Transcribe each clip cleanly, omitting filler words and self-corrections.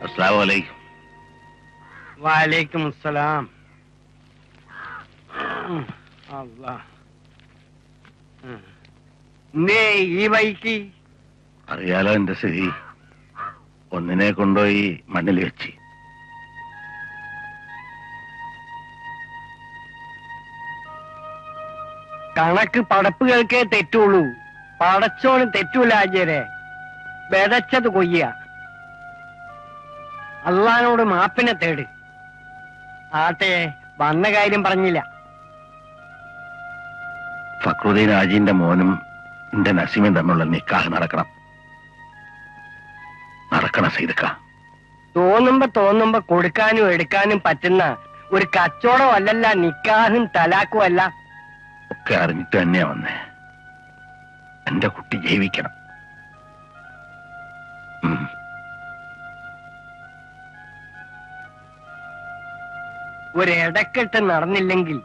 അസ്സലാമു അലൈക്കും. വഅലൈക്കും അസ്സലാം. അല്ലാഹ്, ഈ വഴിക്ക് അറിയാലോ എന്റെ സ്ഥിതി. ഒന്നിനെ കൊണ്ടുപോയി മണ്ണിൽ വെച്ച്. കണക്ക് പടപ്പുകൾക്കേ തെറ്റുള്ളൂ, പടച്ചോന് തെറ്റൂല. ആചാരെ വിതച്ചത് കൊയ്യ. അള്ളാനോട് മാപ്പിനെ തേട്. ആട്ടെ, വന്ന കാര്യം പറഞ്ഞില്ല. ഫക്രുദ്ദീൻ ഹാജിന്റെ മോനും എന്റെ നസീമും തമ്മിലുള്ള നിക്കാഹ് നടക്കണം. സൈദക്ക. തോന്നുമ്പോ കൊടുക്കാനും എടുക്കാനും പറ്റുന്ന ഒരു കച്ചവടമല്ല നിക്കാഹും തലാക്കും അല്ല. ഒക്കെ അറിഞ്ഞിട്ട് തന്നെയാ വന്നേ. എന്റെ കുട്ടി ജീവിക്കണം. ഒരിടക്കെട്ട് നടന്നില്ലെങ്കിൽ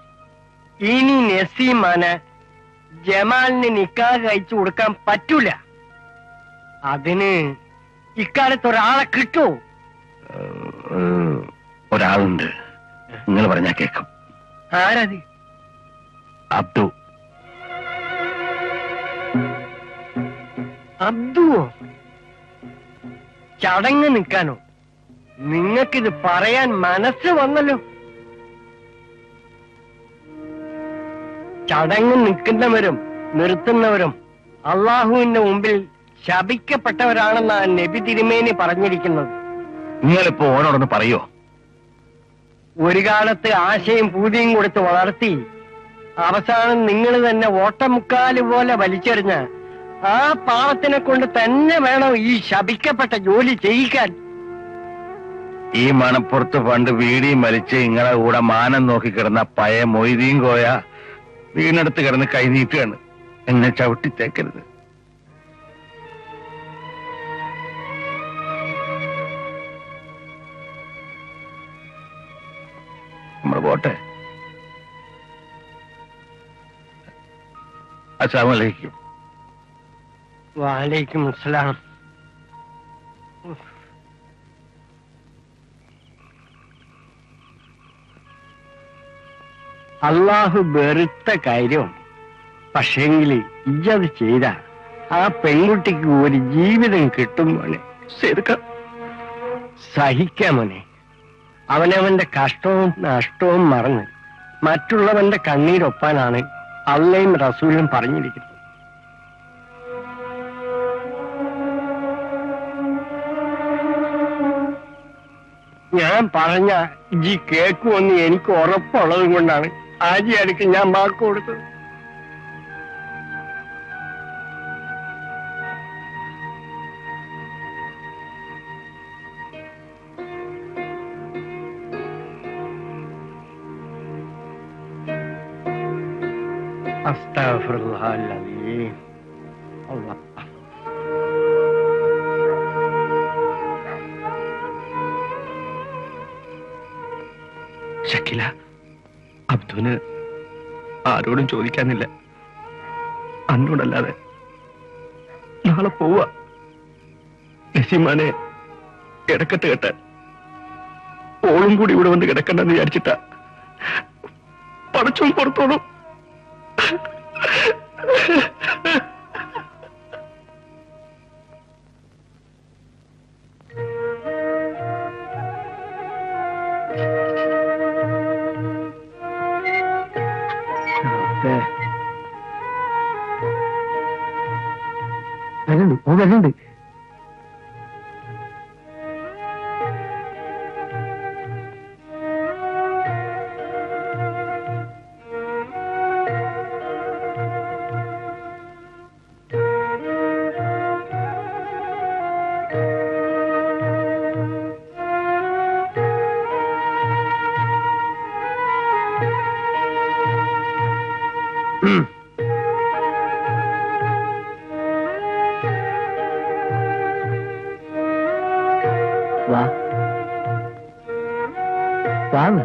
ഇനി നസീമാന് ജമാലിന് നിക്കാഹ് കഴിച്ചു കൊടുക്കാൻ പറ്റൂല. അതിന് ഇക്കാലത്ത് ഒരാളെ കിട്ടുമോ? ഒരാളുണ്ട്, നിങ്ങൾ പറഞ്ഞാ കേൾക്കും. ആരത്? അബ്ദു. അബ്ദുവോ? ചടങ്ങ് നിൽക്കാനോ? നിങ്ങൾക്കിത് പറയാൻ മനസ്സ് വന്നല്ലോ. ചടങ്ങ് നിൽക്കുന്നവരും നിർത്തുന്നവരും അള്ളാഹുവിന്റെ മുമ്പിൽ ശപിക്കപ്പെട്ടവരാണെന്നാണ് നബി തിരുമേനി പറഞ്ഞിരിക്കുന്നത്. നിങ്ങളിപ്പോ ഓനോടൊന്ന് പറയോ? ഒരു കാലത്ത് ആശയും പൂതിയും കൊടുത്ത് വളർത്തി അവസാനം നിങ്ങൾ തന്നെ ഓട്ടമുക്കാല് പോലെ വലിച്ചെറിഞ്ഞ ആ പാവത്തിനെ കൊണ്ട് തന്നെ വേണം ഈ ശപിക്കപ്പെട്ട ജോലി ചെയ്യിക്കാൻ. ഈ മണപ്പുറത്ത് പണ്ട് വീടിയും വലിച്ച് നിങ്ങളെ കൂടെ മാനം നോക്കി കിടന്ന പഴയ മൊയ്തീൻ കോയ വീടിനടുത്ത് കിടന്ന് കൈ നീട്ടുകയാണ്. എന്നെ ചവിട്ടിത്തേക്കരുത്. നമ്മൾ പോട്ടെ. അസ്സലാമു അലൈക്കും. വഅലൈക്കും അസ്സലാം. അള്ളാഹു വെറുത്ത കാര്യം. പക്ഷേങ്കില് ഇജത് ചെയ്ത ആ പെൺകുട്ടിക്ക് ഒരു ജീവിതം കിട്ടും മോനെ. സഹിക്കാം മോനെ. അവനവന്റെ കഷ്ടവും നഷ്ടവും മറന്ന് മറ്റുള്ളവന്റെ കണ്ണീരൊപ്പാനാണ് അള്ളയും റസൂലും പറഞ്ഞിരിക്കുന്നത്. ഞാൻ പറഞ്ഞ ഈ കേക്കുമെന്ന് എനിക്ക് ഉറപ്പുള്ളതും കൊണ്ടാണ് ആജി അടുക്ക് ഞാൻ വാക്ക് കൊടുത്തത്. അസ്തഗ്ഫിറുല്ലാഹൽ അലീം. അല്ലാഹ്. ഷക്കില, അബ്ദുവിന് ആരോടും ചോദിക്കാനില്ല, അന്നോടല്ലാതെ. നാളെ പോവാ. നസീമാനെ കിടക്കട്ട് കേട്ടാൻ ഓളും കൂടി ഇവിടെ വന്ന് കിടക്കണ്ടെന്ന് വിചാരിച്ചിട്ടാ. പടച്ചോൻ പുറത്തോളും. വരുന്നുണ്ട്. വാ വാന്ന്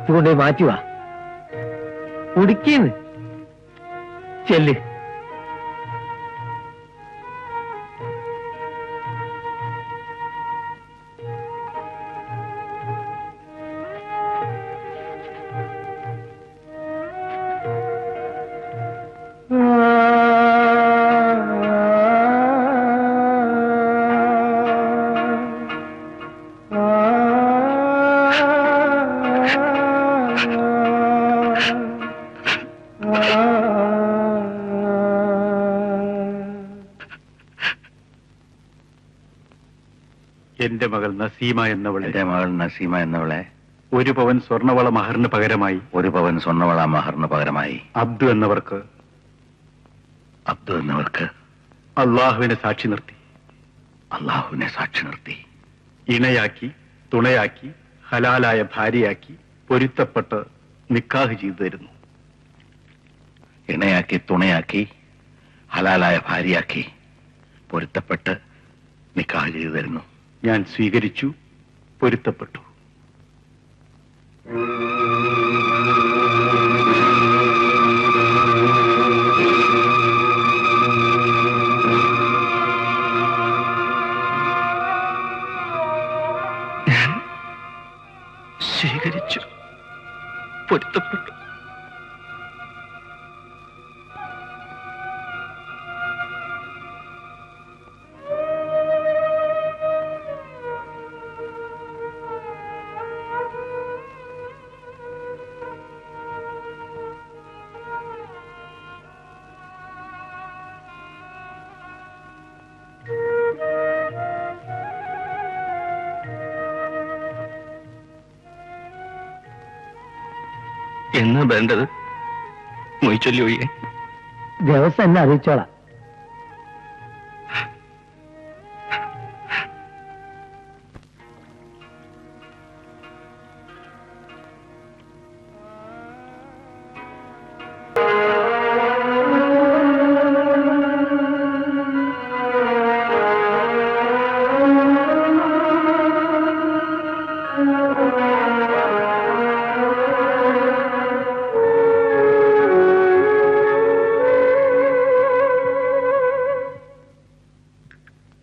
ഇതുകൊണ്ടേ മാറ്റുവാ. കുടിക്കുന്നു ചെല്ല്. എന്റെ മകൾ നസീമ എന്നവളെ എന്റെ മകൾ നസീമ എന്നവളെ 1 പവൻ സ്വർണവള മഹറിന് പകരമായി 1 പവൻ സ്വർണ്ണവള മഹറിന് പകരമായി അബ്ദു എന്നവർക്ക് അള്ളാഹുവിനെ സാക്ഷി നിർത്തി ഇണയാക്കി തുണയാക്കി ഹലാലായ ഭാര്യയാക്കി പൊരുത്തപ്പെട്ട് നിക്കാഹ് ചെയ്തു തരുന്നു. ഇണയാക്കി തുണയാക്കി ഹലാലായ ഭാര്യയാക്കി പൊരുത്തപ്പെട്ട് നിക്കാഹ് ചെയ്തു തരുന്നു. ഞാൻ സ്വീകരിച്ചു, പൊരുത്തപ്പെട്ടു. സ്വീകരിച്ചു, പൊരുത്തപ്പെട്ടു. എന്നാ വേണ്ടത്? മൊയ്ച്ചൊല്ലി ഒഴിയെ ദിവസം എന്നെ അറിയിച്ചോളാം.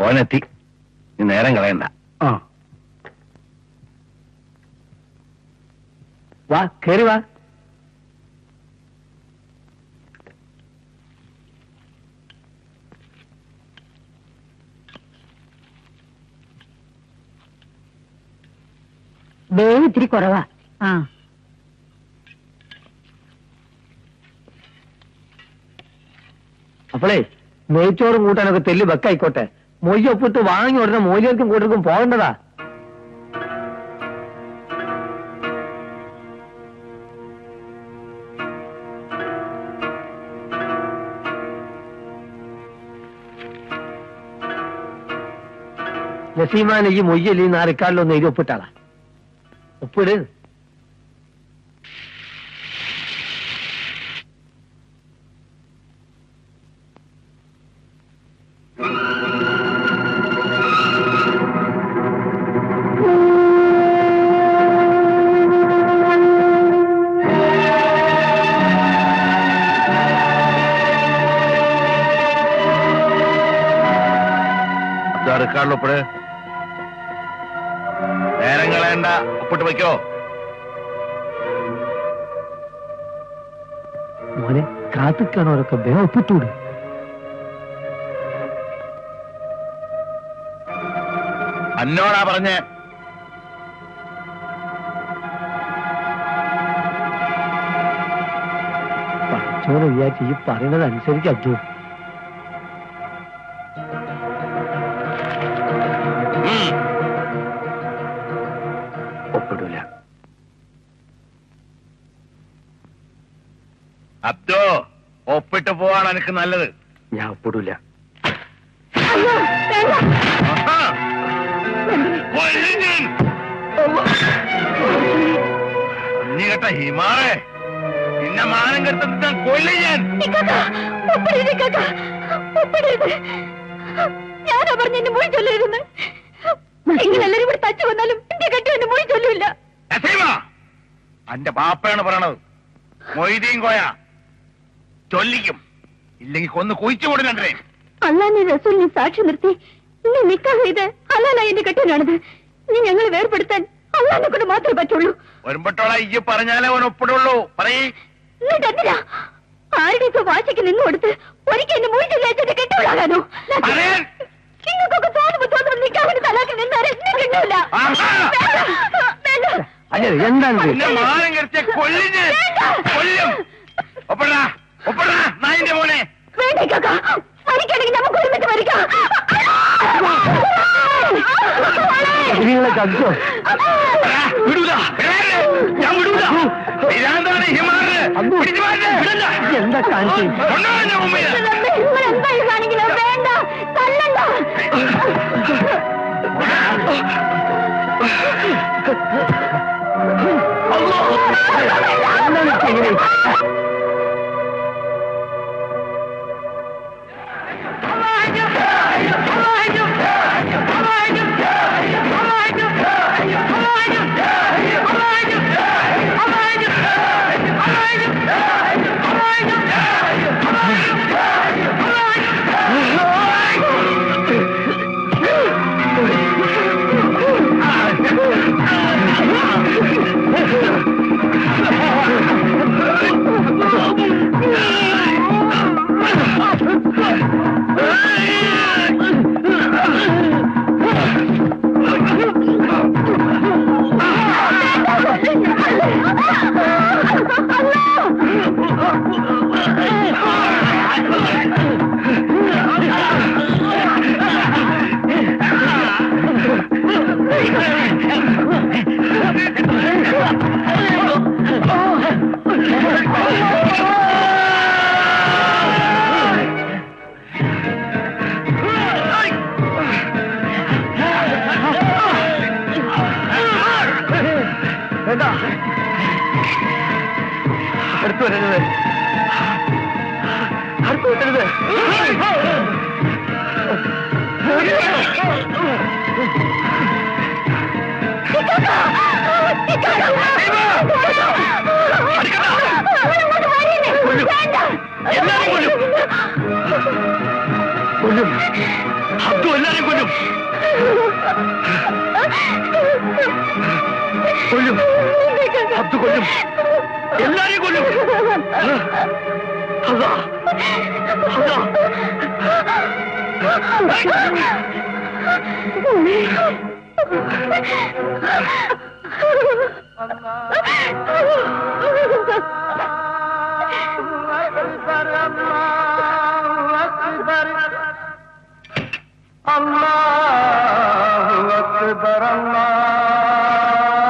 ഓനെത്തി, നീ നേരം കളയണ്ട. വാ, കേറി വാ. വേവ് ഇത്തിരി കുറവാ. അപ്പോളേ നെയ്ച്ചോറും കൂട്ടാനൊക്കെ തെല്ല് വെക്കായിക്കോട്ടെ. മൊയ്യ് ഒപ്പിട്ട് വാങ്ങി ഉടനെ മൂല്യർക്കും കൂട്ടർക്കും പോകേണ്ടതാ. നസീമാനെ ഈ മൊയ്യല്ലി നാറിക്കാളിലൊന്ന് എഴുതി ഒപ്പിട്ടാളാ. ഒപ്പിട്. റിക്കാർഡിൽ ഒപ്പിട്. നേരം കളയണ്ട, ഒപ്പിട്ട് വയ്ക്കോ. മോനെ കാത്തിക്കാണോരൊക്കെ വേഗം ഒപ്പിട്ടൂട്. അന്നോടാ പറഞ്ഞ്. പഠിച്ചോന്ന് വിചാരിച്ച് ഈ പറയുന്നത് അനുസരിച്ച് അബ്ദു. ഒപ്പിടൂല. അബ്ദോ, ഒപ്പിട്ട് പോവാണ് എനിക്ക് നല്ലത്. ഞാൻ ഒപ്പിടൂല. ആഹാ. കൊല്ലും ഞാൻ. നീ കേട്ട ഹിമാറേ, നിന്നെ മാനം കെടുത്തിട്ട് ഞാൻ കൊല്ലും ഞാൻ. ഞാനാ പറഞ്ഞ എന്റെ മൊഴി ചൊല്ലരുന്ന്. നിങ്ങളെല്ലാരും ഇവിടെ തച്ചു വന്നാലും എന്റെ കെട്ടി എന്റെ മൊഴി ചൊല്ലൂല്ല. അന്റെ ബാപ്പയാണ് പറയണത്. മൊയ്തീൻ കോയ ചൊല്ലിക്കും, ഇല്ലെങ്കിൽ കൊന്ന് കുഴിച്ചു കൊടുക്കണ്ടേ. അള്ളാന്റെ റസൂലിനെ സാക്ഷി നിർത്തി ഇനി നിക്കാഹ് ചെയ്ത് അല്ലാല എന്റെ കെട്ടിനാണിത്. ഇനി ഞങ്ങൾ വേർപെടുത്താൻ അള്ളാനെ കൊണ്ട് മാത്രമേ പറ്റുള്ളൂ. വരുമ്പട്ടോളാ ഈ പറഞ്ഞാലേ അവൻ ഒപ്പിടുള്ളൂ. പറയേ എന്നിട്ടെന്തിനാ ആരുടെ വാശിക്ക് നിന്നു കൊടുത്ത് ഒരിക്കൽ എന്റെ മൊഴി ചൊല്ലിയ കെട്ടുകൊള്ളാകാനോ? നിങ്ങൾക്കൊക്കെ തോന്നുമ്പോ നിക്കാഹിന് തലാക്ക് നിന്നാരെ കിട്ടൂല. എന്താണ് മാനം കെടുത്തിയ കൊല്ലും ഞാൻ. കൊല്ലും. ഒപ്പിടാ, ഒപ്പിടാ നായിന്റെ മോനെ. വേണ്ടേക്കാ, മരിക്കണെങ്കിൽ നമുക്ക് ഒരുമിച്ച് മരിക്കാം. നിങ്ങളെ ചതിച്ചോ? വിടൂല, ഞാൻ വിടൂല. ഇതാന്താണ് ഈ മാറിന്? പിടിച്ച് മാറ്റ്. വിടണ്ട. എന്താ കാണിച്ചു? കൊണ്ടുവാ എന്റെ മുമ്പിൽ. നിങ്ങൾ എന്താ ഈ കാണിക്കുന്നത്? വേണ്ട, തല്ലണ്ട. എന്താണ് ചെയ്യണേ? അടുത്ത് വരരുത്, അടുത്ത് വരരുത്. കൊല്ലും, അബ്ദു എല്ലാരെയും കൊല്ലും. കൊല്ലും, അബ്ദു കൊല്ലും, എല്ലാരെയും കൊല്ലും. അതാ അതാ അല്ലാഹു അക്ബർ.